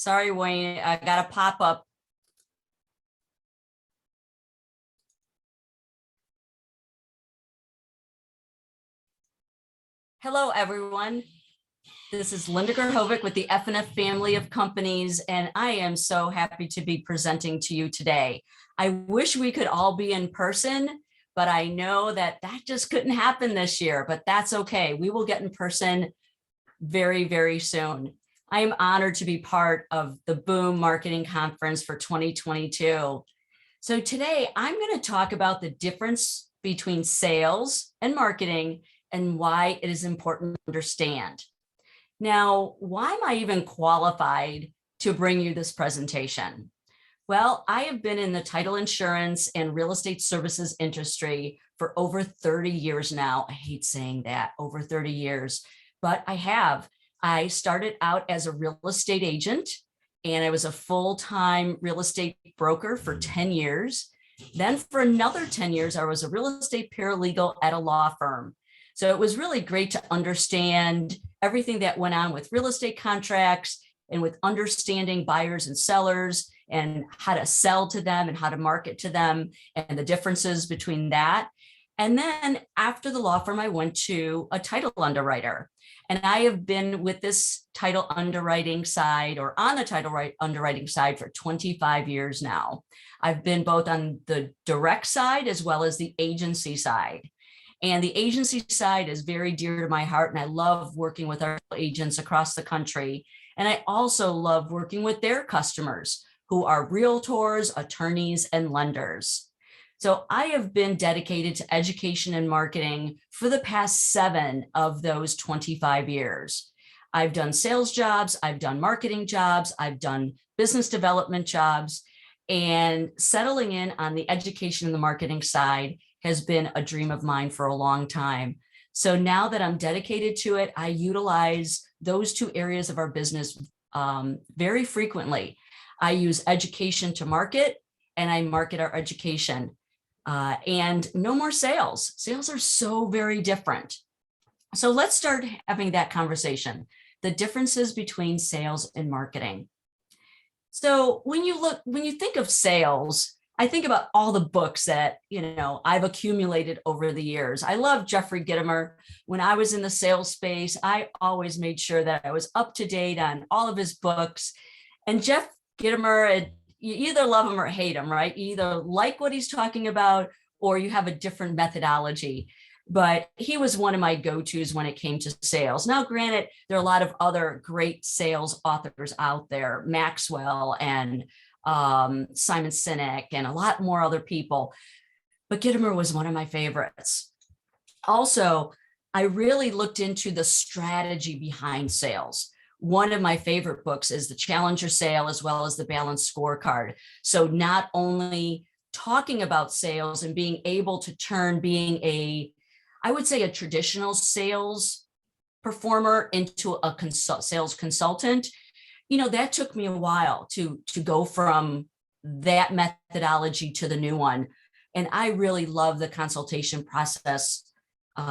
Sorry, Wayne, I got a pop-up. Hello, everyone. This is Linda Grahovec with the F&F family of companies, and I am so happy to be presenting to you today. I wish we could all be in person, but I know that just couldn't happen this year, but that's okay. We will get in person very, very soon. I am honored to be part of the Boom Marketing Conference for 2022. So today I'm going to talk about the difference between sales and marketing and why it is important to understand. Now, why am I even qualified to bring you this presentation? Well, I have been in the title insurance and real estate services industry for over 30 years now. I hate saying that, over 30 years, but I have. I started out as a real estate agent, and I was a full-time real estate broker for 10 years. Then for another 10 years, I was a real estate paralegal at a law firm. So it was really great to understand everything that went on with real estate contracts and with understanding buyers and sellers and how to sell to them and how to market to them and the differences between that. And then after the law firm, I went to a title underwriter. And I have been with this title underwriting side or on the title underwriting side for 25 years now. I've been both on the direct side as well as the agency side. And the agency side is very dear to my heart, and I love working with our agents across the country. And I also love working with their customers, who are realtors, attorneys, and lenders. So I have been dedicated to education and marketing for the past 7 of those 25 years. I've done sales jobs, I've done marketing jobs, I've done business development jobs, and settling in on the education and the marketing side has been a dream of mine for a long time. So now that I'm dedicated to it, I utilize those 2 areas of our business very frequently. I use education to market, and I market our education. And no more sales. Sales are so very different. So let's start having that conversation, the differences between sales and marketing. So when you think of sales, I think about all the books that, I've accumulated over the years. I love Jeffrey Gitomer. When I was in the sales space, I always made sure that I was up to date on all of his books. And Jeff Gitomer, you either love him or hate him, right? You either like what he's talking about or you have a different methodology. But he was one of my go-tos when it came to sales. Now, granted, there are a lot of other great sales authors out there, Maxwell and Simon Sinek and a lot more other people. But Gitomer was one of my favorites. Also, I really looked into the strategy behind sales. One of my favorite books is The Challenger Sale, as well as The Balanced Scorecard. So not only talking about sales and being able to turn being I would say a traditional sales performer into a sales consultant, that took me a while to go from that methodology to the new one. And I really love the consultation process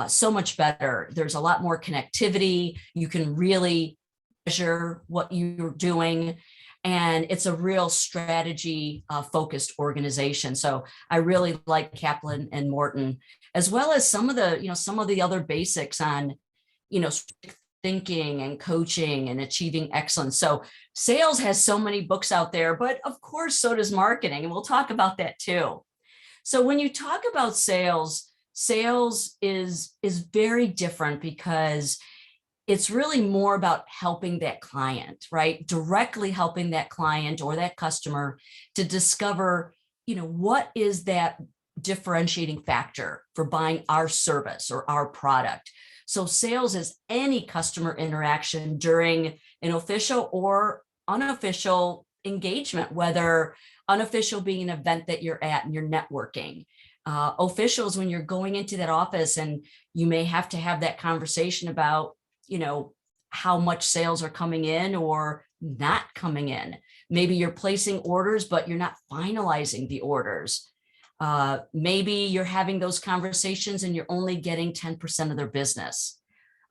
so much better. There's a lot more connectivity. You can really measure what you're doing. And it's a real strategy focused organization. So I really like Kaplan and Morton, as well as some of the other basics on, thinking and coaching and achieving excellence. So sales has so many books out there, but of course, so does marketing. And we'll talk about that too. So when you talk about sales is very different because it's really more about helping that client, right? Directly helping that client or that customer to discover, what is that differentiating factor for buying our service or our product. So sales is any customer interaction during an official or unofficial engagement, whether unofficial being an event that you're at and you're networking. Officials, when you're going into that office and you may have to have that conversation about, how much sales are coming in or not coming in. Maybe you're placing orders, but you're not finalizing the orders. Maybe you're having those conversations and you're only getting 10% of their business.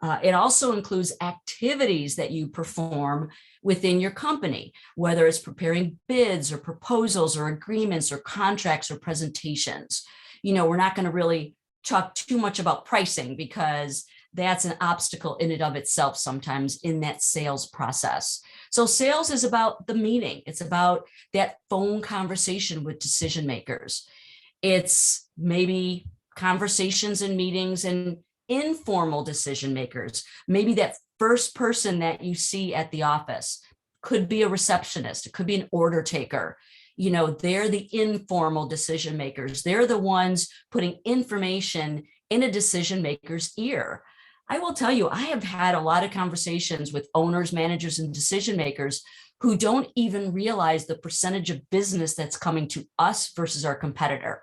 It also includes activities that you perform within your company, whether it's preparing bids or proposals or agreements or contracts or presentations. We're not going to really talk too much about pricing because that's an obstacle in and of itself sometimes in that sales process. So sales is about the meeting. It's about that phone conversation with decision makers. It's maybe conversations and meetings and informal decision makers. Maybe that first person that you see at the office could be a receptionist. It could be an order taker. They're the informal decision makers. They're the ones putting information in a decision maker's ear. I will tell you, I have had a lot of conversations with owners, managers, and decision makers who don't even realize the percentage of business that's coming to us versus our competitor.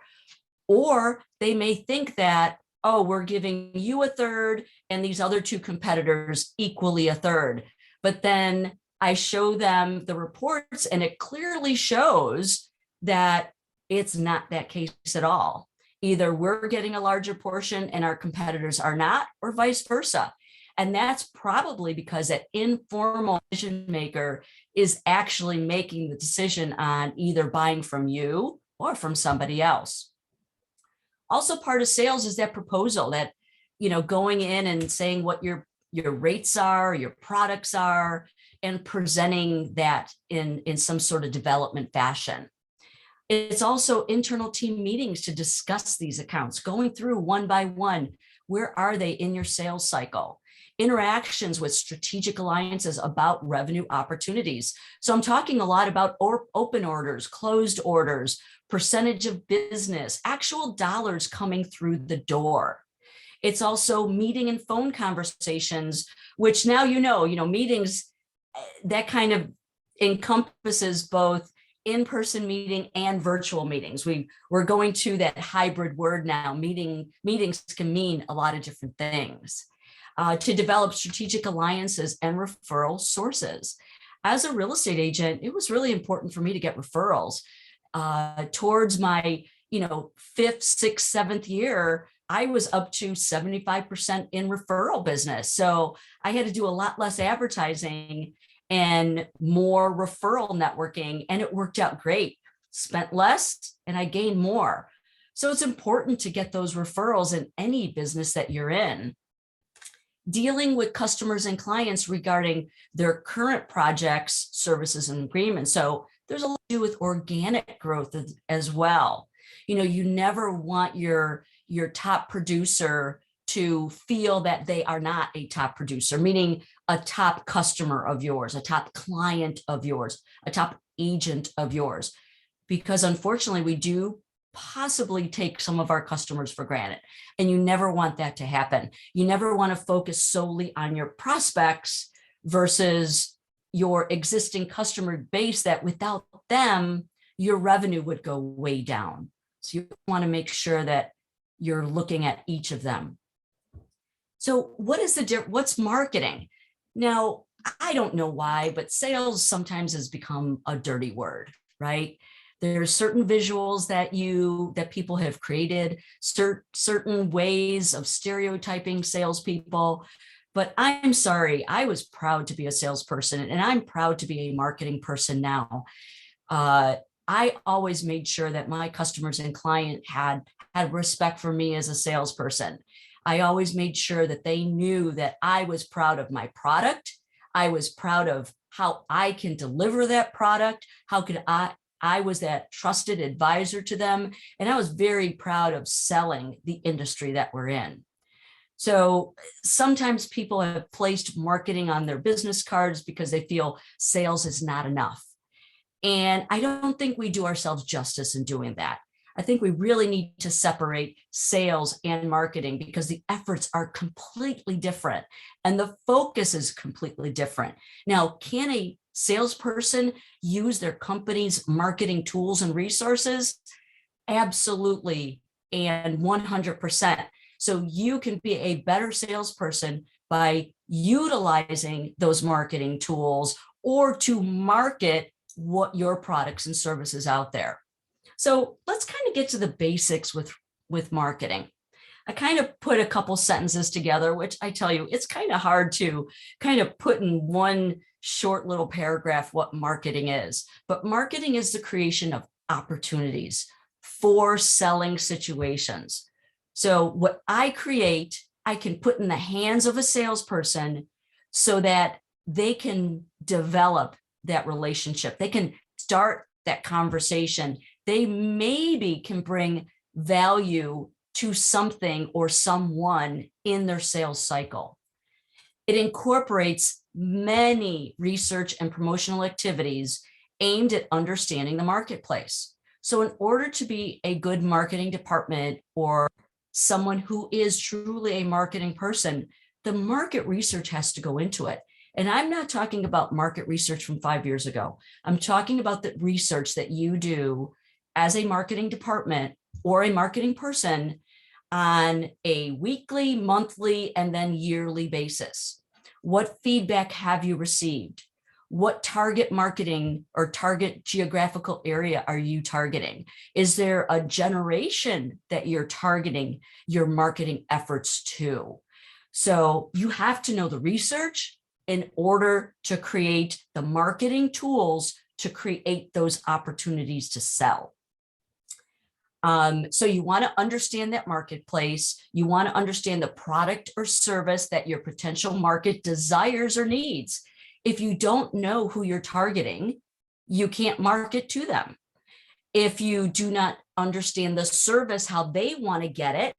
Or they may think that, oh, we're giving you a third and these other two competitors equally a third. But then I show them the reports and it clearly shows that it's not that case at all. Either we're getting a larger portion and our competitors are not, or vice versa. And that's probably because that informal decision maker is actually making the decision on either buying from you or from somebody else. Also, part of sales is that proposal, that, going in and saying what your rates are, your products are, and presenting that in some sort of development fashion. It's also internal team meetings to discuss these accounts, going through one by one. Where are they in your sales cycle? Interactions with strategic alliances about revenue opportunities. So I'm talking a lot about open orders, closed orders, percentage of business, actual dollars coming through the door. It's also meeting and phone conversations, which now, meetings, that kind of encompasses both in-person meeting and virtual meetings. We're going to that hybrid word now. Meetings can mean a lot of different things. To develop strategic alliances and referral sources. As a real estate agent, it was really important for me to get referrals. Towards my, fifth, sixth, seventh year, I was up to 75% in referral business. So I had to do a lot less advertising and more referral networking, and it worked out great. Spent less and I gained more. So it's important to get those referrals in any business that you're in. Dealing with customers and clients regarding their current projects, services, and agreements. So there's a lot to do with organic growth as well. You never want your top producer to feel that they are not a top producer, meaning a top customer of yours, a top client of yours, a top agent of yours. Because unfortunately, we do possibly take some of our customers for granted. And you never want that to happen. You never want to focus solely on your prospects versus your existing customer base, that without them, your revenue would go way down. So you want to make sure that you're looking at each of them. So what's marketing? Now, I don't know why, but sales sometimes has become a dirty word, right? There's certain visuals that people have created, certain ways of stereotyping salespeople. But I'm sorry, I was proud to be a salesperson, and I'm proud to be a marketing person now. I always made sure that my customers and client had respect for me as a salesperson. I always made sure that they knew that I was proud of my product. I was proud of how I can deliver that product. How could I was that trusted advisor to them. And I was very proud of selling the industry that we're in. So sometimes people have placed marketing on their business cards because they feel sales is not enough. And I don't think we do ourselves justice in doing that. I think we really need to separate sales and marketing because the efforts are completely different and the focus is completely different. Now, can a salesperson use their company's marketing tools and resources? Absolutely, and 100%. So you can be a better salesperson by utilizing those marketing tools or to market what your products and services out there. So let's kind of get to the basics with marketing. I kind of put a couple sentences together, which I tell you, it's kind of hard to kind of put in one short little paragraph what marketing is. But marketing is the creation of opportunities for selling situations. So what I create, I can put in the hands of a salesperson so that they can develop that relationship. They can start that conversation. They maybe can bring value to something or someone in their sales cycle. It incorporates many research and promotional activities aimed at understanding the marketplace. So in order to be a good marketing department or someone who is truly a marketing person, the market research has to go into it. And I'm not talking about market research from 5 years ago. I'm talking about the research that you do as a marketing department or a marketing person on a weekly, monthly, and then yearly basis. What feedback have you received? What target marketing or target geographical area are you targeting? Is there a generation that you're targeting your marketing efforts to? So you have to know the research in order to create the marketing tools to create those opportunities to sell. So you want to understand that marketplace. You want to understand the product or service that your potential market desires or needs. If you don't know who you're targeting, you can't market to them. If you do not understand the service, how they want to get it,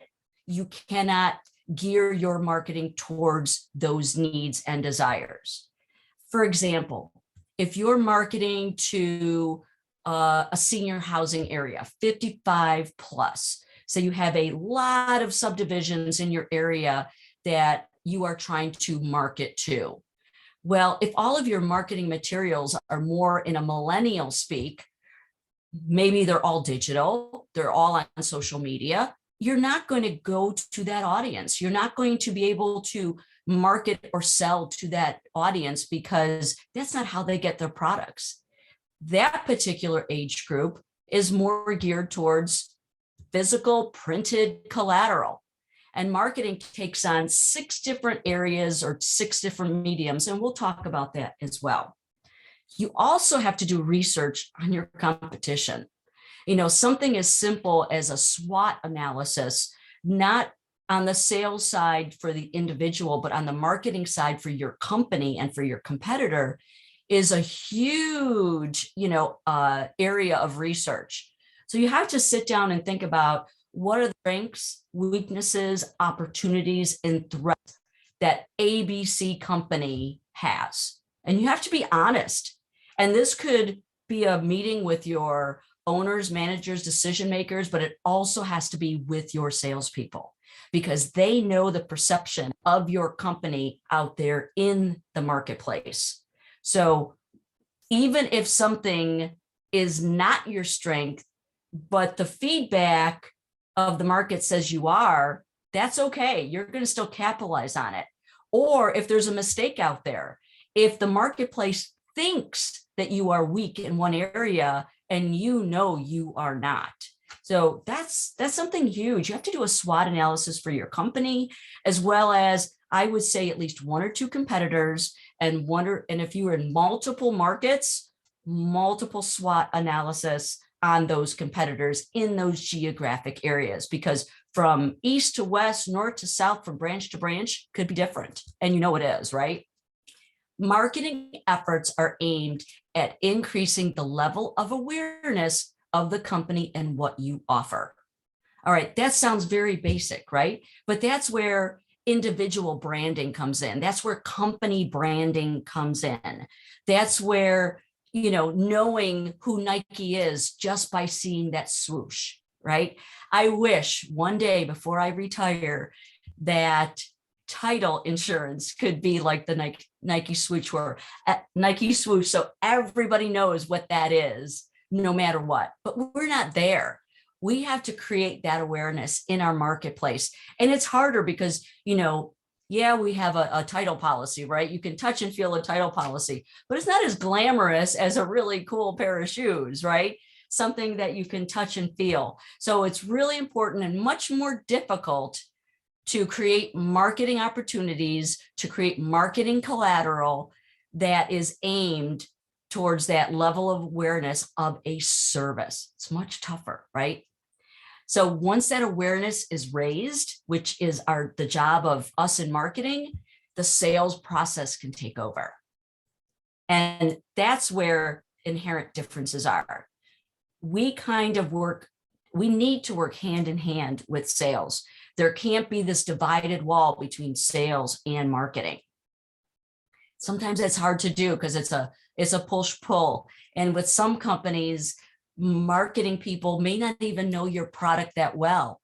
you cannot gear your marketing towards those needs and desires. For example, if you're marketing to a senior housing area, 55 plus, so you have a lot of subdivisions in your area that you are trying to market to. Well, if all of your marketing materials are more in a millennial speak, maybe they're all digital, they're all on social media, you're not going to go to that audience. You're not going to be able to market or sell to that audience because that's not how they get their products. That particular age group is more geared towards physical printed collateral. And marketing takes on 6 different areas or 6 different mediums, and we'll talk about that as well. You also have to do research on your competition. Something as simple as a SWOT analysis, not on the sales side for the individual, but on the marketing side for your company and for your competitor, is a huge, area of research. So you have to sit down and think about what are the strengths, weaknesses, opportunities, and threats that ABC company has. And you have to be honest. And this could be a meeting with your owners, managers, decision makers, but it also has to be with your salespeople because they know the perception of your company out there in the marketplace. So even if something is not your strength, but the feedback of the market says you are, that's okay. You're going to still capitalize on it. Or if there's a mistake out there, if the marketplace thinks that you are weak in one area and you are not. So that's something huge. You have to do a SWOT analysis for your company, as well as I would say at least 1 or 2 competitors and if you are in multiple markets, multiple SWOT analysis on those competitors in those geographic areas, because from east to west, north to south, from branch to branch could be different. And it is, right? Marketing efforts are aimed at increasing the level of awareness of the company and what you offer. All right, that sounds very basic, right? But that's where individual branding comes in. That's where company branding comes in. That's where, knowing who Nike is just by seeing that swoosh, right? I wish one day before I retire that title insurance could be like the Nike swoosh or Nike swoosh, so everybody knows what that is no matter what. But we're not there. We have to create that awareness in our marketplace. And it's harder because, we have a title policy, right? You can touch and feel a title policy, but it's not as glamorous as a really cool pair of shoes, right? Something that you can touch and feel. So it's really important and much more difficult to create marketing opportunities, to create marketing collateral that is aimed towards that level of awareness of a service. It's much tougher, right? So once that awareness is raised, which is the job of us in marketing, the sales process can take over. And that's where inherent differences are. We need to work hand in hand with sales. There can't be this divided wall between sales and marketing. Sometimes it's hard to do because it's a push-pull. And with some companies, marketing people may not even know your product that well.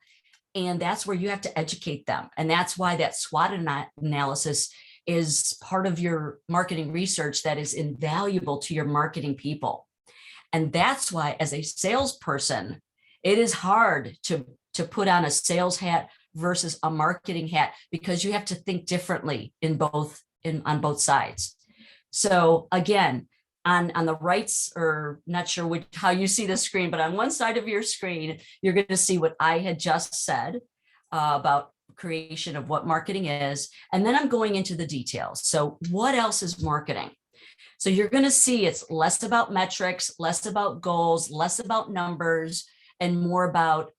And that's where you have to educate them. And that's why that SWOT analysis is part of your marketing research that is invaluable to your marketing people. And that's why, as a salesperson, it is hard to put on a sales hat versus a marketing hat, because you have to think differently on both sides. So again, on the rights, or not sure how you see the screen, but on one side of your screen, you're going to see what I had just said about creation of what marketing is. And then I'm going into the details. So what else is marketing? So you're going to see it's less about metrics, less about goals, less about numbers, and more about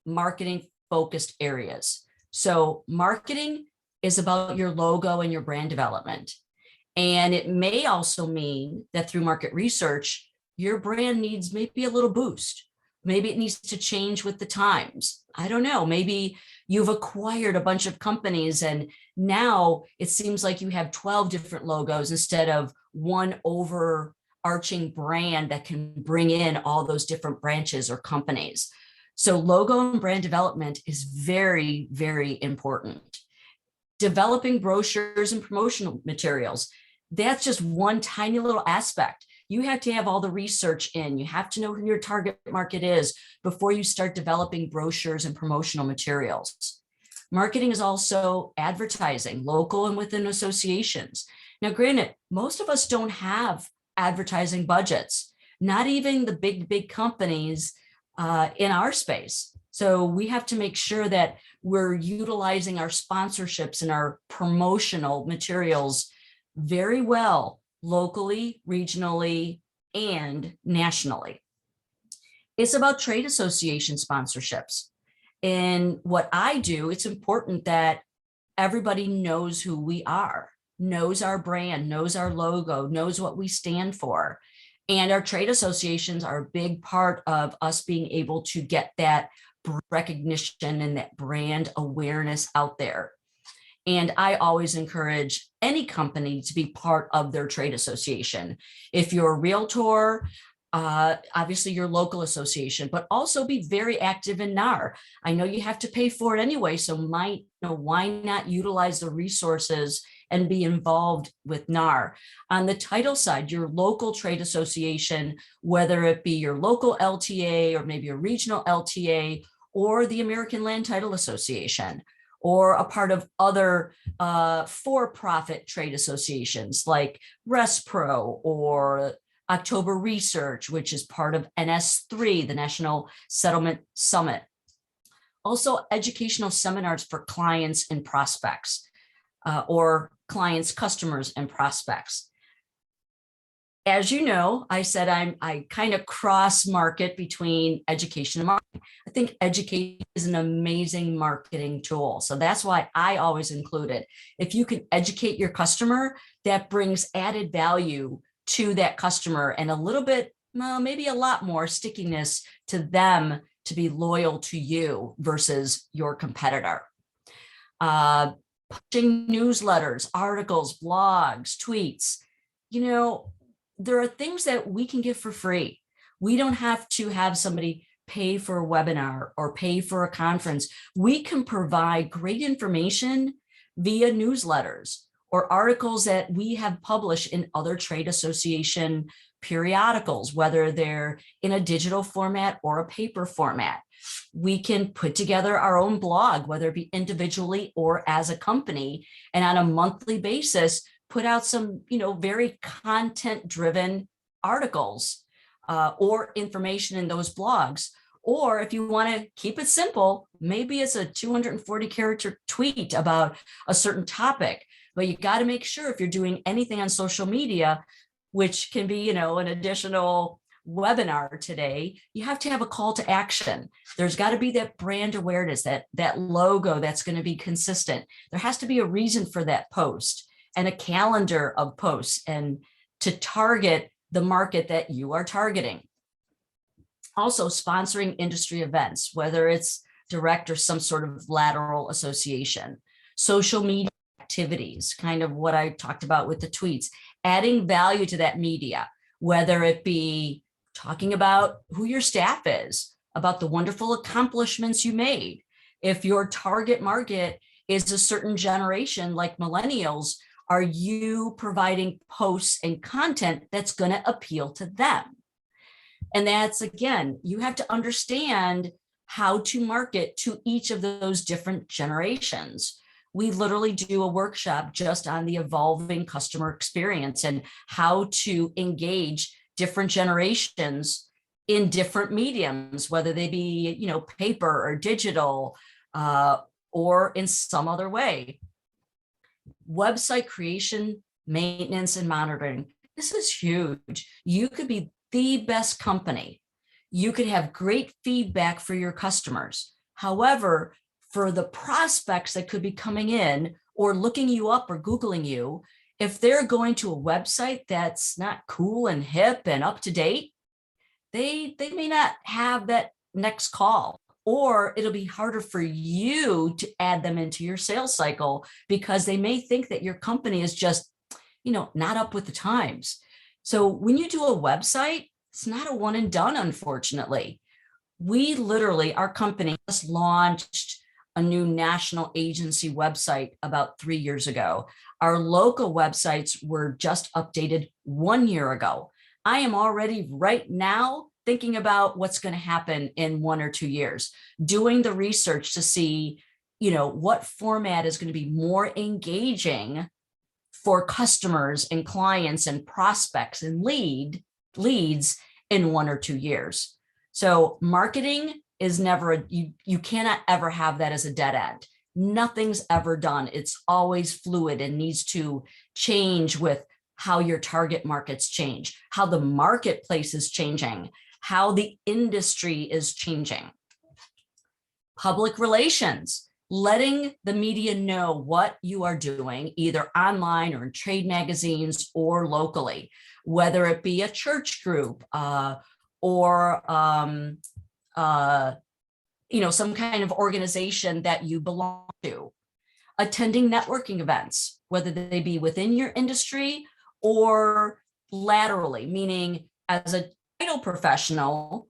marketing focused areas. So marketing is about your logo and your brand development. And it may also mean that through market research, your brand needs maybe a little boost. Maybe it needs to change with the times. I don't know. Maybe you've acquired a bunch of companies and now it seems like you have 12 different logos instead of one overarching brand that can bring in all those different branches or companies. So logo and brand development is very, very important. Developing brochures and promotional materials, that's just one tiny little aspect. You have to have all the research in. You have to know who your target market is before you start developing brochures and promotional materials. Marketing is also advertising, local and within associations. Now, granted, most of us don't have advertising budgets, not even the big companies in our space. So we have to make sure that we're utilizing our sponsorships and our promotional materials very well, locally, regionally, and nationally. It's about trade association sponsorships. And what I do, it's important that everybody knows who we are, knows our brand, knows our logo, knows what we stand for. And our trade associations are a big part of us being able to get that recognition and that brand awareness out there. And I always encourage any company to be part of their trade association. If you're a realtor, obviously your local association, but also be very active in NAR. I know you have to pay for it anyway, so why not utilize the resources and be involved with NAR? On the title side, your local trade association, whether it be your local LTA or maybe a regional LTA or the American Land Title Association, or a part of other for-profit trade associations like ResPro or October Research, which is part of NS3, the National Settlement Summit. Also, educational seminars for clients and prospects, or clients, customers, and prospects. As you know, I said I kind of cross market between education and marketing. I think education is an amazing marketing tool. So that's why I always include it. If you can educate your customer, that brings added value to that customer and a little bit, well, maybe a lot more stickiness to them to be loyal to you versus your competitor. Pushing newsletters, articles, blogs, tweets, there are things that we can give for free. We don't have to have somebody pay for a webinar or pay for a conference. We can provide great information via newsletters or articles that we have published in other trade association periodicals, whether they're in a digital format or a paper format. We can put together our own blog, whether it be individually or as a company, and on a monthly basis, put out some, very content-driven articles or information in those blogs. Or if you want to keep it simple, maybe it's a 240 character tweet about a certain topic, but you got to make sure if you're doing anything on social media, which can be, an additional webinar today, you have to have a call to action. There's got to be that brand awareness, that logo that's going to be consistent. There has to be a reason for that post and a calendar of posts and to target the market that you are targeting. Also, sponsoring industry events, whether it's direct or some sort of lateral association. Social media activities, kind of what I talked about with the tweets, adding value to that media, whether it be talking about who your staff is, about the wonderful accomplishments you made. If your target market is a certain generation like millennials, are you providing posts and content that's going to appeal to them? And that's, again, you have to understand how to market to each of those different generations. We literally do a workshop just on the evolving customer experience and how to engage different generations in different mediums, whether they be, paper or digital, or in some other way. Website creation, maintenance, and monitoring. This is huge. You could be the best company. You could have great feedback for your customers. However, for the prospects that could be coming in or looking you up or Googling you, if they're going to a website that's not cool and hip and up to date, they may not have that next call, or it'll be harder for you to add them into your sales cycle because they may think that your company is just, not up with the times. So when you do a website, it's not a one and done, unfortunately. We literally, our company just launched a new national agency website about 3 years ago. Our local websites were just updated 1 year ago. I am already right now thinking about what's going to happen in 1 or 2 years, doing the research to see, what format is going to be more engaging for customers and clients and prospects and leads in 1 or 2 years. So marketing is never, you cannot ever have that as a dead end. Nothing's ever done. It's always fluid and needs to change with how your target markets change, how the marketplace is changing, how the industry is changing. Public relations, letting the media know what you are doing, either online or in trade magazines or locally, whether it be a church group or some kind of organization that you belong to. Attending networking events, whether they be within your industry or laterally, meaning as a title professional,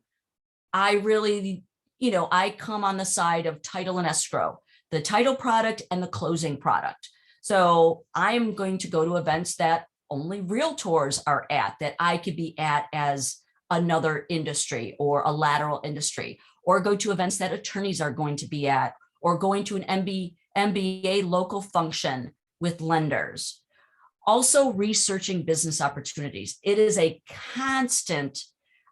I really, I come on the side of title and escrow, the title product and the closing product. So I'm going to go to events that only realtors are at, that I could be at as another industry or a lateral industry, or go to events that attorneys are going to be at, or going to an MBA local function with lenders. Also researching business opportunities. It is a constant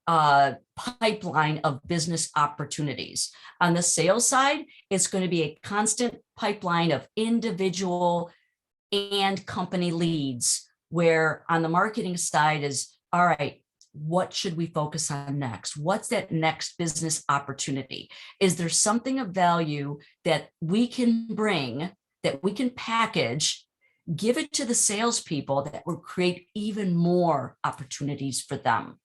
pipeline of business opportunities. On the sales side, it's going to be a constant pipeline of individual and company leads, where on the marketing side is, all right, what should we focus on next? What's that next business opportunity? Is there something of value that we can bring, that we can package, give it to the salespeople that will create even more opportunities for them?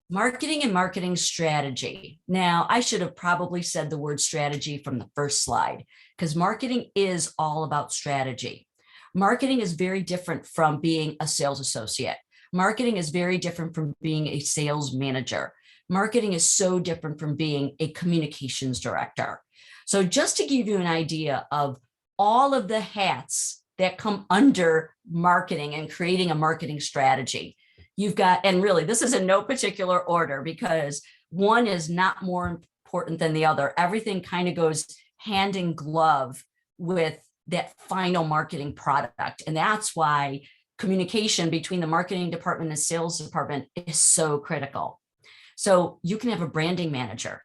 Marketing and marketing strategy. Now, I should have probably said the word strategy from the first slide, because marketing is all about strategy. Marketing is very different from being a sales associate. Marketing is very different from being a sales manager. Marketing is so different from being a communications director. So just to give you an idea of all of the hats that come under marketing and creating a marketing strategy, you've got, and really this is in no particular order because one is not more important than the other. Everything kind of goes hand in glove with that final marketing product. And that's why communication between the marketing department and sales department is so critical. So you can have a branding manager.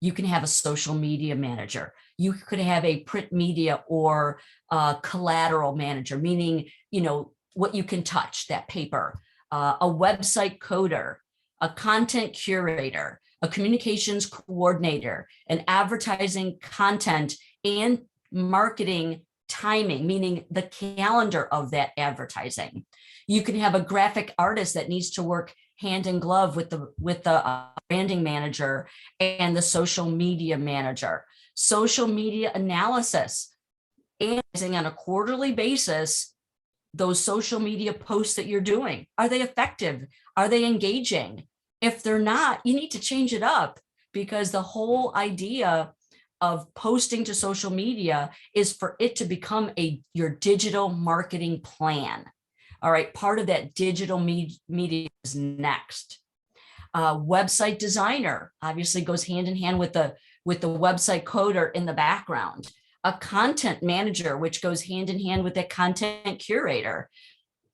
You can have a social media manager. You could have a print media or a collateral manager, meaning, what you can touch, that paper, a website coder, a content curator, a communications coordinator, an advertising content and marketing timing, meaning the calendar of that advertising. You can have a graphic artist that needs to work hand in glove with the branding manager and the social media manager. Social media analysis, analyzing on a quarterly basis those social media posts that you're doing. Are they effective? Are they engaging? If they're not, you need to change it up, because the whole idea of posting to social media is for it to become your digital marketing plan. All right, part of that digital media is next. Website designer obviously goes hand in hand with the website coder in the background. A content manager, which goes hand in hand with that content curator.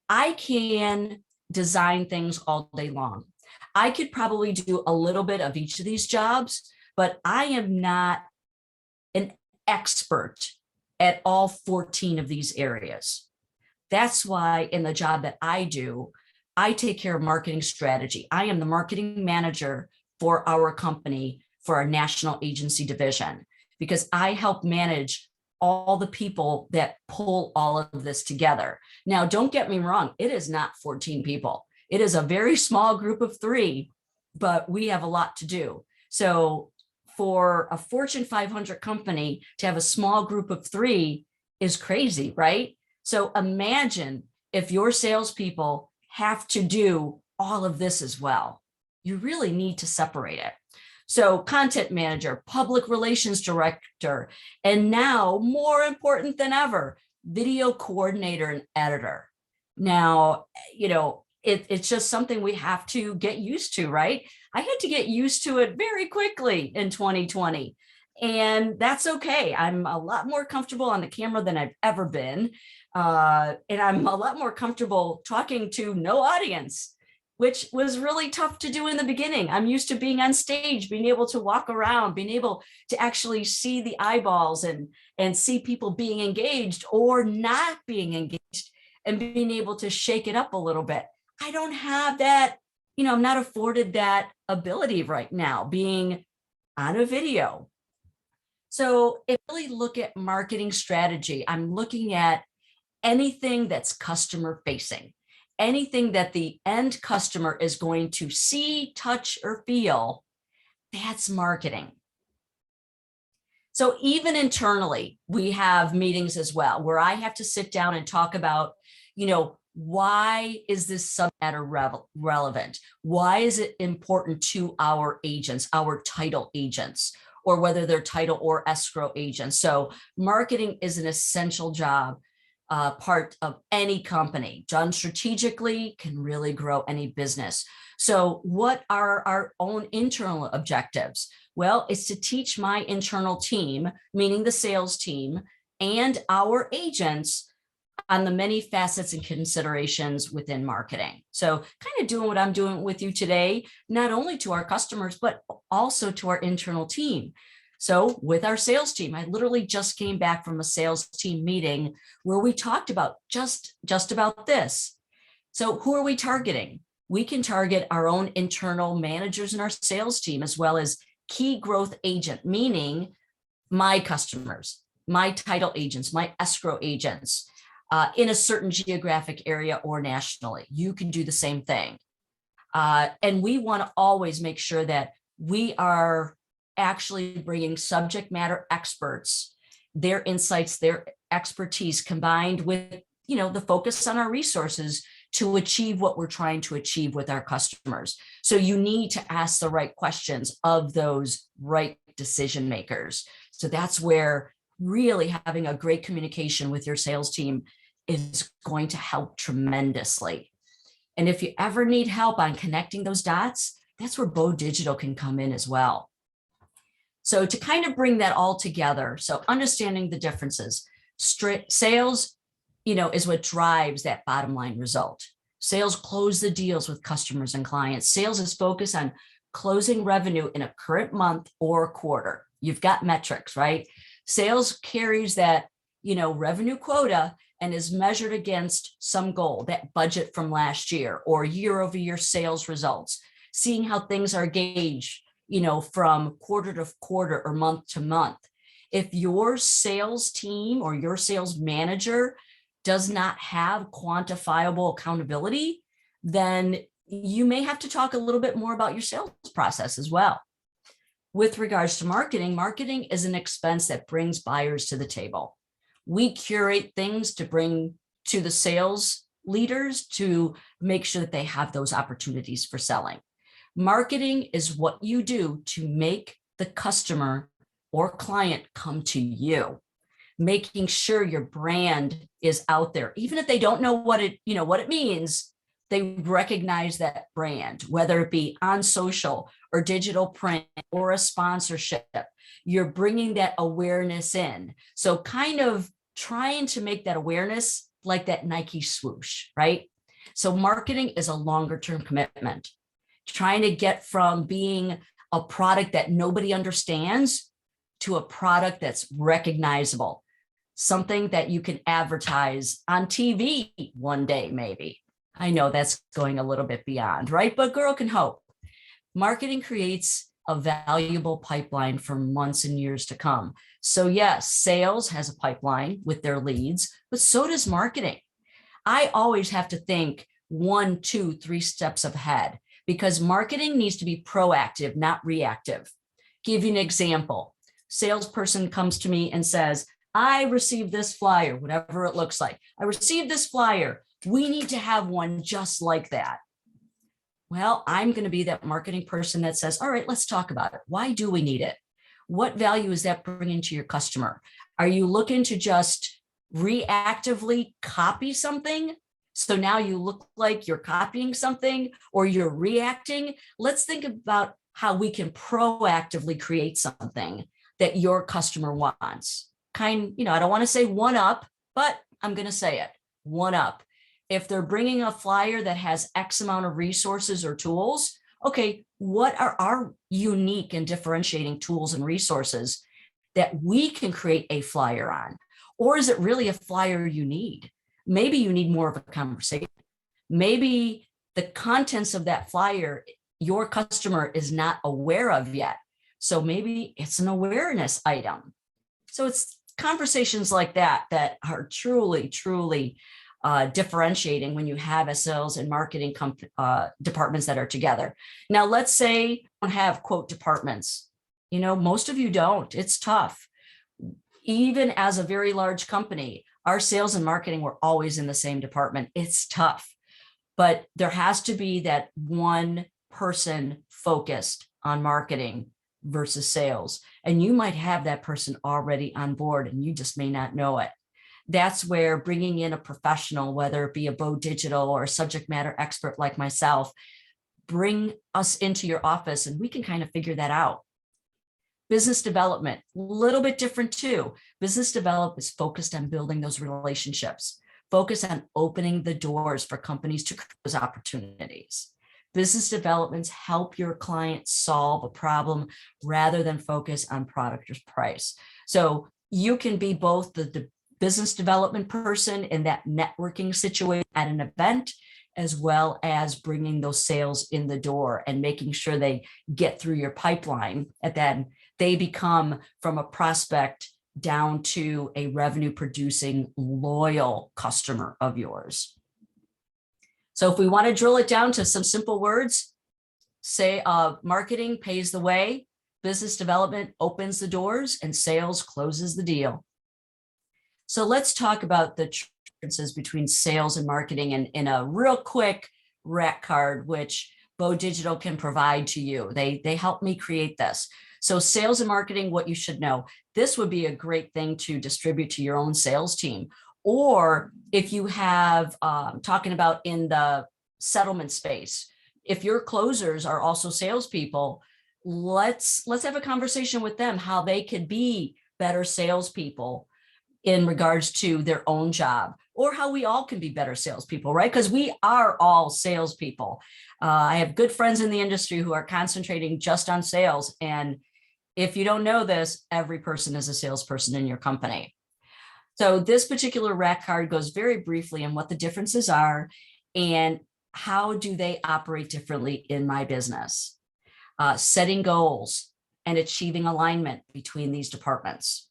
I can design things all day long. I could probably do a little bit of each of these jobs, but I am not an expert at all 14 of these areas. That's why in the job that I do, I take care of marketing strategy. I am the marketing manager for our company, for our national agency division, because I help manage all the people that pull all of this together. Now, don't get me wrong, it is not 14 people. It is a very small group of 3, but we have a lot to do. So for a Fortune 500 company to have a small group of 3 is crazy, right? So imagine if your salespeople have to do all of this as well. You really need to separate it. So content manager, public relations director, and now more important than ever, video coordinator and editor. Now, it's just something we have to get used to, right? I had to get used to it very quickly in 2020. And that's okay. I'm a lot more comfortable on the camera than I've ever been. And I'm a lot more comfortable talking to no audience, which was really tough to do in the beginning. I'm used to being on stage, being able to walk around, being able to actually see the eyeballs and see people being engaged or not being engaged, and being able to shake it up a little bit. I don't have that, I'm not afforded that ability right now, being on a video. So if I really look at marketing strategy, I'm looking at anything that's customer facing, anything that the end customer is going to see, touch, or feel. That's marketing. So even internally, we have meetings as well, where I have to sit down and talk about, why is this subject matter relevant? Why is it important to our agents, our title agents, or whether they're title or escrow agents? So marketing is an essential job, part of any company. Done strategically can really grow any business. So what are our own internal objectives? Well, it's to teach my internal team, meaning the sales team, and our agents on the many facets and considerations within marketing. So kind of doing what I'm doing with you today, not only to our customers, but also to our internal team. So with our sales team, I literally just came back from a sales team meeting where we talked about just about this. So who are we targeting? We can target our own internal managers in our sales team, as well as key growth agent, meaning my customers, my title agents, my escrow agents, in a certain geographic area or nationally. You can do the same thing. And we want to always make sure that we are actually bringing subject matter experts, their insights, their expertise, combined with, the focus on our resources to achieve what we're trying to achieve with our customers. So you need to ask the right questions of those right decision makers. So that's where really having a great communication with your sales team is going to help tremendously. And if you ever need help on connecting those dots, that's where Bo Digital can come in as well. So to kind of bring that all together, so understanding the differences, sales, is what drives that bottom line result. Sales close the deals with customers and clients. Sales is focused on closing revenue in a current month or quarter. You've got metrics, right? Sales carries that, revenue quota and is measured against some goal, that budget from last year or year over year sales results, seeing how things are gauged, from quarter to quarter or month to month. If your sales team or your sales manager does not have quantifiable accountability, then you may have to talk a little bit more about your sales process as well. With regards to marketing, marketing is an expense that brings buyers to the table. We curate things to bring to the sales leaders to make sure that they have those opportunities for selling. Marketing is what you do to make the customer or client come to you, making sure your brand is out there. Even if they don't know what it means, they recognize that brand, whether it be on social or digital print or a sponsorship. You're bringing that awareness in. So kind of trying to make that awareness like that Nike swoosh, right? So marketing is a longer term commitment, trying to get from being a product that nobody understands to a product that's recognizable, something that you can advertise on TV one day, maybe. I know that's going a little bit beyond, right? But girl can hope. Marketing creates a valuable pipeline for months and years to come. So yes, sales has a pipeline with their leads, but so does marketing. I always have to think 1, 2, 3 steps ahead because marketing needs to be proactive, not reactive. Give you an example. Salesperson comes to me and says, I received this flyer, whatever it looks like. I received this flyer. We need to have one just like that. Well, I'm going to be that marketing person that says, all right, let's talk about it. Why do we need it? What value is that bringing to your customer? Are you looking to just reactively copy something? So now you look like you're copying something or you're reacting. Let's think about how we can proactively create something that your customer wants. I don't want to say one up, but I'm going to say it, one up. If they're bringing a flyer that has X amount of resources or tools, okay, what are our unique and differentiating tools and resources that we can create a flyer on? Or is it really a flyer you need? Maybe you need more of a conversation. Maybe the contents of that flyer, your customer is not aware of yet. So maybe it's an awareness item. So it's conversations like that that are truly, truly differentiating when you have a sales and marketing departments that are together. Now, let's say you don't have quote departments. Most of you don't. It's tough. Even as a very large company, our sales and marketing were always in the same department. It's tough, but there has to be that one person focused on marketing versus sales. And you might have that person already on board and you just may not know it. That's where bringing in a professional, whether it be a Bo Digital or a subject matter expert like myself, bring us into your office and we can kind of figure that out. Business development, a little bit different too. Business development is focused on building those relationships, focus on opening the doors for companies to create those opportunities. Business developments help your client solve a problem rather than focus on product or price. So you can be both the business development person in that networking situation at an event, as well as bringing those sales in the door and making sure they get through your pipeline. And then they become from a prospect down to a revenue producing loyal customer of yours. So if we want to drill it down to some simple words, say marketing pays the way, business development opens the doors, and sales closes the deal. So let's talk about the differences between sales and marketing in a real quick rack card, which Bo Digital can provide to you. They help me create this. So sales and marketing, what you should know. This would be a great thing to distribute to your own sales team. Or if you have, talking about in the settlement space, if your closers are also salespeople, let's have a conversation with them how they could be better salespeople in regards to their own job or how we all can be better salespeople, right? Because we are all salespeople. I have good friends in the industry who are concentrating just on sales. And if you don't know this, every person is a salesperson in your company. So this particular rack card goes very briefly on what the differences are and how do they operate differently in my business. Setting goals and achieving alignment between these departments.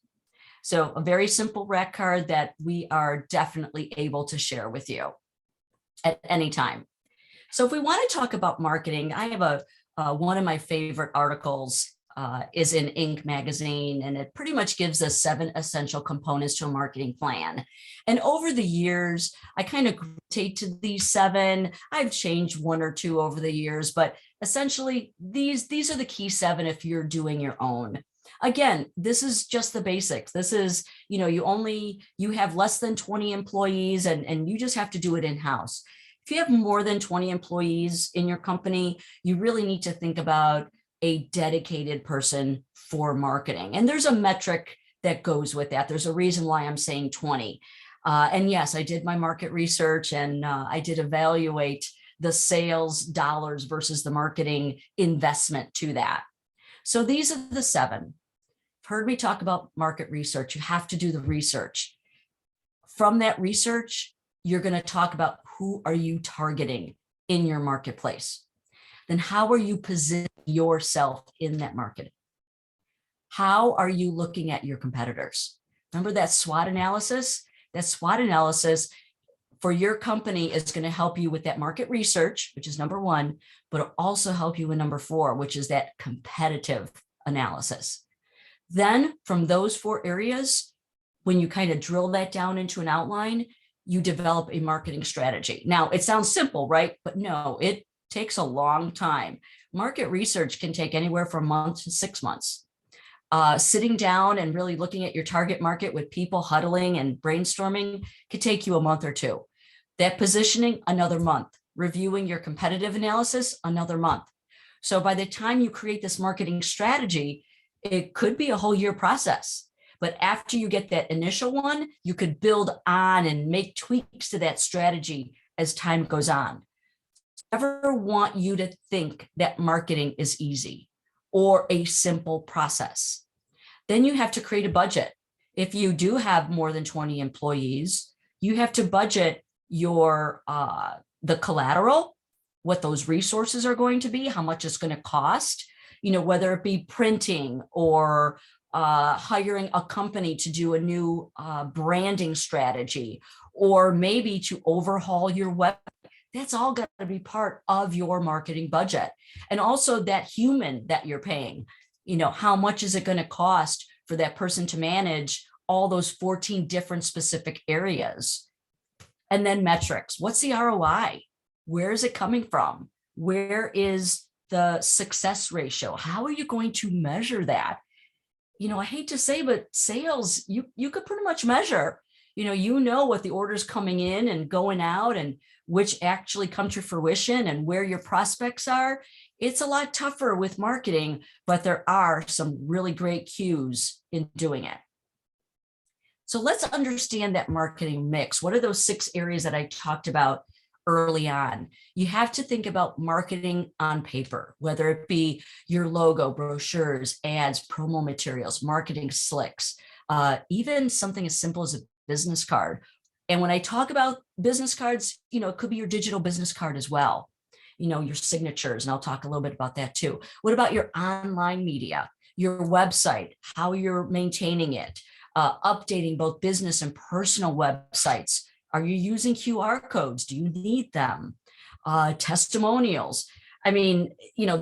So a very simple rack card that we are definitely able to share with you at any time. So if we want to talk about marketing, I have one of my favorite articles is in Inc. magazine, and it pretty much gives us 7 essential components to a marketing plan. And over the years, I kind of gravitate to these 7. I've changed 1 or 2 over the years, but essentially these are the key 7 if you're doing your own. Again, this is just the basics. This is, you have less than 20 employees and you just have to do it in-house. If you have more than 20 employees in your company, you really need to think about a dedicated person for marketing. And there's a metric that goes with that. There's a reason why I'm saying 20. And yes, I did my market research and I did evaluate the sales dollars versus the marketing investment to that. So these are the 7. You've heard me talk about market research. You have to do the research. From that research, you're going to talk about who are you targeting in your marketplace. Then how are you positioning yourself in that market? How are you looking at your competitors? Remember that SWOT analysis? That SWOT analysis for your company is going to help you with that market research, which is number 1, but it'll also help you in number 4, which is that competitive analysis. Then from those 4 areas, when you kind of drill that down into an outline, you develop a marketing strategy. Now, it sounds simple, right? But no, it takes a long time. Market research can take anywhere from a month to 6 months. Sitting down and really looking at your target market with people huddling and brainstorming could take you a month or 2. That positioning, another month. Reviewing your competitive analysis, another month. So by the time you create this marketing strategy, it could be a whole year process. But after you get that initial one, you could build on and make tweaks to that strategy as time goes on. I never want you to think that marketing is easy or a simple process. Then you have to create a budget. If you do have more than 20 employees, you have to budget your the collateral, what those resources are going to be, how much it's going to cost, whether it be printing or hiring a company to do a new branding strategy, or maybe to overhaul your website. That's all got to be part of your marketing budget. And also that human that you're paying, how much is it going to cost for that person to manage all those 14 different specific areas? And then metrics. What's the ROI? Where is it coming from? Where is the success ratio? How are you going to measure that? I hate to say, but sales, you could pretty much measure. What the orders coming in and going out and which actually come to fruition and where your prospects are. It's a lot tougher with marketing, but there are some really great cues in doing it. So let's understand that marketing mix. What are those 6 areas that I talked about early on? You have to think about marketing on paper, whether it be your logo, brochures, ads, promo materials, marketing slicks, even something as simple as a business card. And when I talk about business cards, it could be your digital business card as well, your signatures, and I'll talk a little bit about that too. What about your online media, your website, how you're maintaining it, updating both business and personal websites? Are you using QR codes? Do you need them? Testimonials. I mean,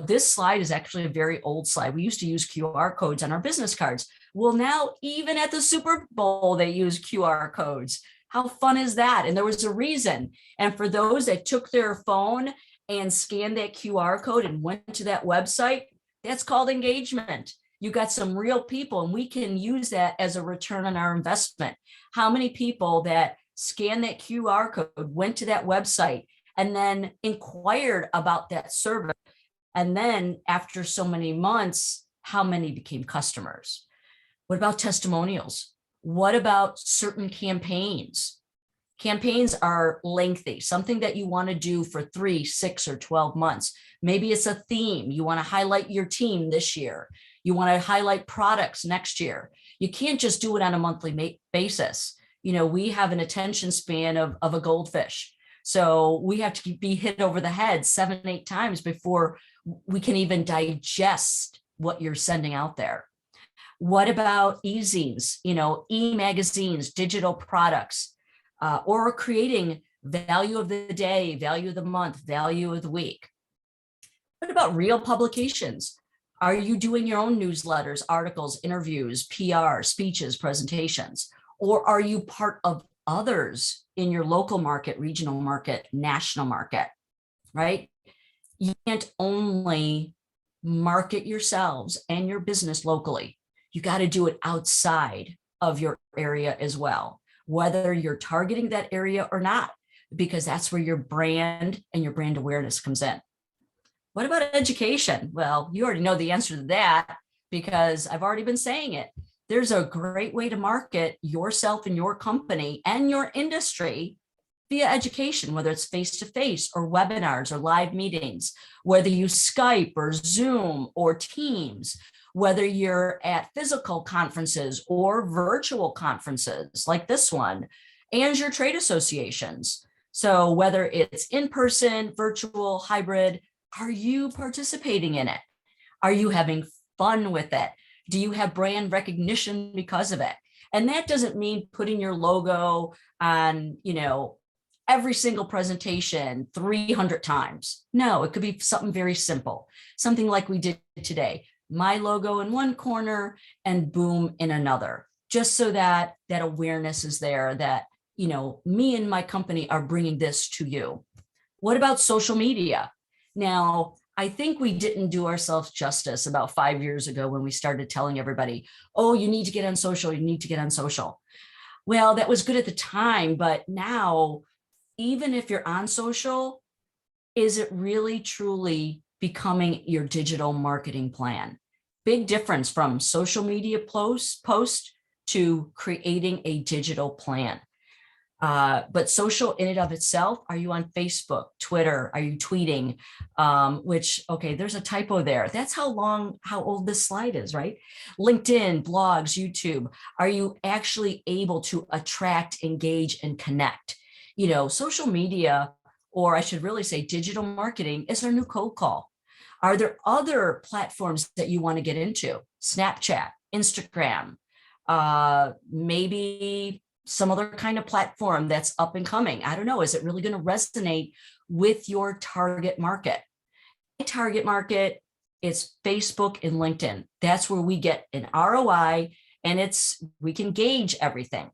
this slide is actually a very old slide. We used to use QR codes on our business cards. Well, now even at the Super Bowl, they use QR codes. How fun is that? And there was a reason. And for those that took their phone and scanned that QR code and went to that website, that's called engagement. You got some real people, and we can use that as a return on our investment. How many people that scanned that QR code, went to that website, and then inquired about that service? And then after so many months, how many became customers? What about testimonials? What about certain campaigns? Campaigns are lengthy, something that you want to do for 3, 6, or 12 months. Maybe it's a theme. You want to highlight your team this year. You want to highlight products next year. You can't just do it on a monthly basis. We have an attention span of a goldfish. So we have to be hit over the head 7, 8 times before we can even digest what you're sending out there. What about e-zines, e-magazines, digital products, or creating value of the day, value of the month, value of the week? What about real publications? Are you doing your own newsletters, articles, interviews, PR, speeches, presentations? Or are you part of others in your local market, regional market, national market, right? You can't only market yourselves and your business locally. You got to do it outside of your area as well, whether you're targeting that area or not, because that's where your brand and your brand awareness comes in. What about education? Well, you already know the answer to that because I've already been saying it. There's a great way to market yourself and your company and your industry via education, whether it's face-to-face or webinars or live meetings, whether you Skype or Zoom or Teams, whether you're at physical conferences or virtual conferences like this one, and your trade associations. So whether it's in-person, virtual, hybrid, are you participating in it? Are you having fun with it? Do you have brand recognition because of it? And that doesn't mean putting your logo on, every single presentation 300 times. No, it could be something very simple, something like we did today. My logo in one corner and boom in another, just so that that awareness is there that, me and my company are bringing this to you. What about social media? Now, I think we didn't do ourselves justice about 5 years ago when we started telling everybody, oh, you need to get on social, you need to get on social. Well, that was good at the time, but now, even if you're on social, is it really truly becoming your digital marketing plan? Big difference from social media post to creating a digital plan. But social in and of itself, are you on Facebook, Twitter? Are you tweeting? Okay, there's a typo there. That's how old this slide is, right? LinkedIn, blogs, YouTube. Are you actually able to attract, engage, and connect? Social media, or I should really say digital marketing, is our new cold call. Are there other platforms that you want to get into? Snapchat, Instagram, maybe some other kind of platform that's up and coming. I don't know. Is it really going to resonate with your target market? My target market is Facebook and LinkedIn. That's where we get an ROI, and we can gauge everything.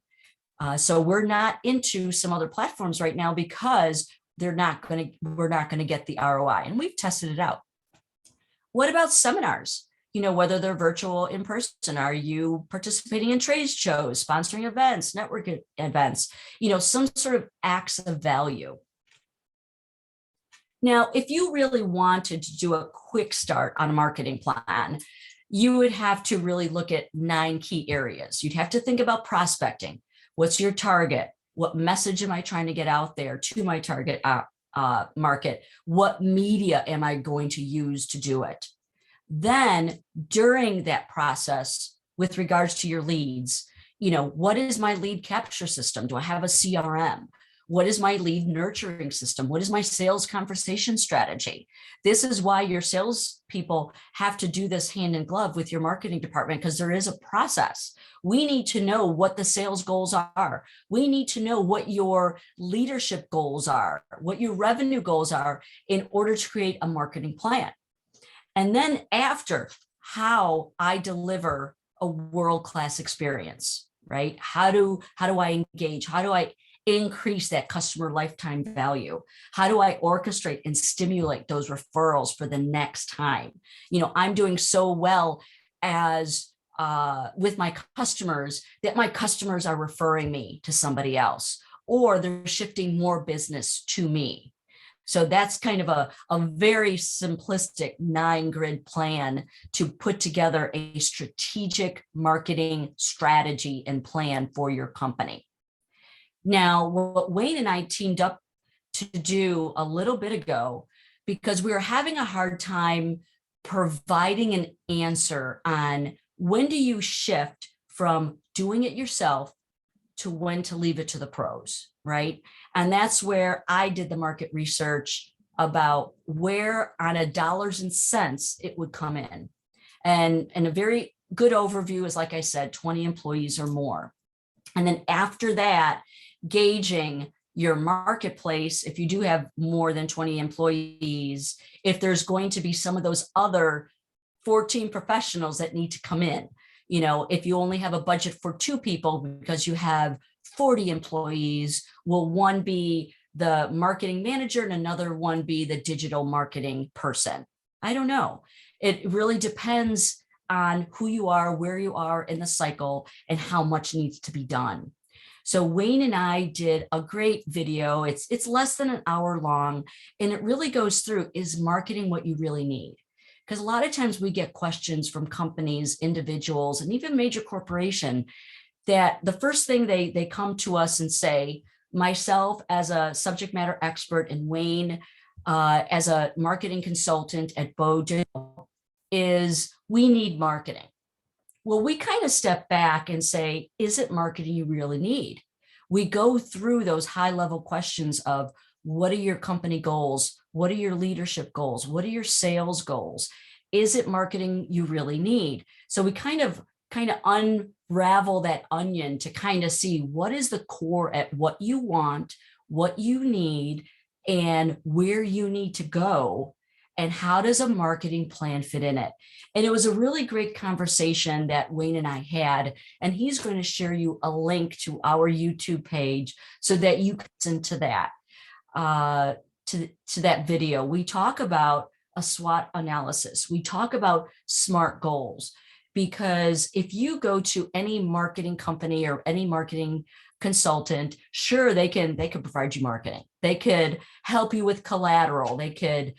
So we're not into some other platforms right now because we're not going to get the ROI, and we've tested it out. What about seminars? Whether they're virtual or in person, are you participating in trade shows, sponsoring events, networking events, some sort of acts of value. Now, if you really wanted to do a quick start on a marketing plan, you would have to really look at 9 key areas. You'd have to think about prospecting. What's your target? What message am I trying to get out there to my target market? What media am I going to use to do it? Then during that process, with regards to your leads, what is my lead capture system? Do I have a CRM? What is my lead nurturing system? What is my sales conversation strategy? This is why your sales people have to do this hand in glove with your marketing department, because there is a process. We need to know what the sales goals are. We need to know what your leadership goals are, what your revenue goals are in order to create a marketing plan. And then after, how I deliver a world-class experience, right? How do I engage? How do I increase that customer lifetime value? How do I orchestrate and stimulate those referrals for the next time? I'm doing so well as with my customers that my customers are referring me to somebody else, or they're shifting more business to me. So that's kind of a very simplistic 9-grid plan to put together a strategic marketing strategy and plan for your company. Now, what Wayne and I teamed up to do a little bit ago, because we were having a hard time providing an answer on when do you shift from doing it yourself to when to leave it to the pros, right? And that's where I did the market research about where on a dollars and cents it would come in. And a very good overview is, like I said, 20 employees or more. And then after that, gauging your marketplace, if you do have more than 20 employees, if there's going to be some of those other 14 professionals that need to come in. You know, if you only have a budget for 2 people because you have 40 employees, will one be the marketing manager and another one be the digital marketing person? I don't know. It really depends on who you are, where you are in the cycle, and how much needs to be done. So Wayne and I did a great video. It's less than an hour long, and it really goes through, is marketing what you really need? Because a lot of times we get questions from companies, individuals, and even major corporation that the first thing they come to us and say, myself as a subject matter expert and Wayne as a marketing consultant at Bo Digital, is we need marketing. Well, we kind of step back and say, is it marketing you really need? We go through those high level questions of, what are your company goals? What are your leadership goals? What are your sales goals? Is it marketing you really need? So we kind of unravel that onion to kind of see what is the core at what you want, what you need, and where you need to go, and how does a marketing plan fit in it? And it was a really great conversation that Wayne and I had, and he's going to share you a link to our YouTube page so that you can listen to that. To that video. We talk about a SWOT analysis. We talk about SMART goals, because if you go to any marketing company or any marketing consultant, sure, they can provide you marketing. They could help you with collateral. They could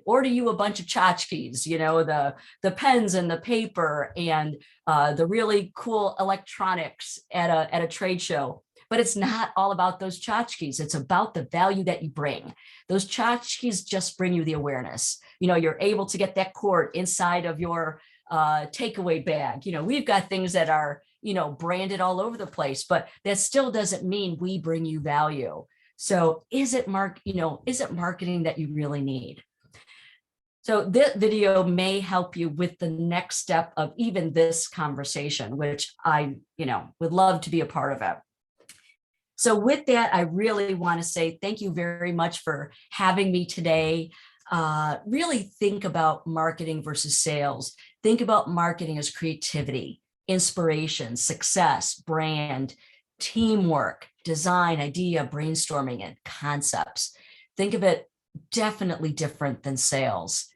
order you a bunch of tchotchkes, you know, the pens and the paper and the really cool electronics at a trade show. But it's not all about those tchotchkes. It's about the value that you bring. Those tchotchkes just bring you the awareness. You know, you're able to get that quart inside of your takeaway bag. You know, we've got things that are, you know, branded all over the place, but that still doesn't mean we bring you value. So is it marketing that you really need? So this video may help you with the next step of even this conversation, which I, would love to be a part of it. So with that, I really want to say thank you very much for having me today. Really think about marketing versus sales. Think about marketing as creativity, inspiration, success, brand, teamwork, design, idea, brainstorming, and concepts. Think of it definitely different than sales.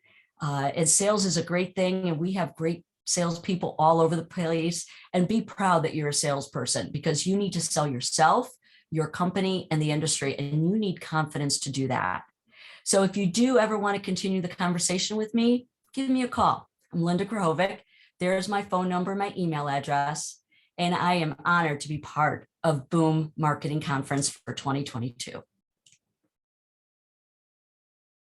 And sales is a great thing, and we have great salespeople all over the place. And be proud that you're a salesperson, because you need to sell yourself, your company, and the industry, and you need confidence to do that. So if you do ever want to continue the conversation with me, give me a call. I'm Linda Grahovec. There's my phone number, my email address, and I am honored to be part of Boom Marketing Conference for 2022.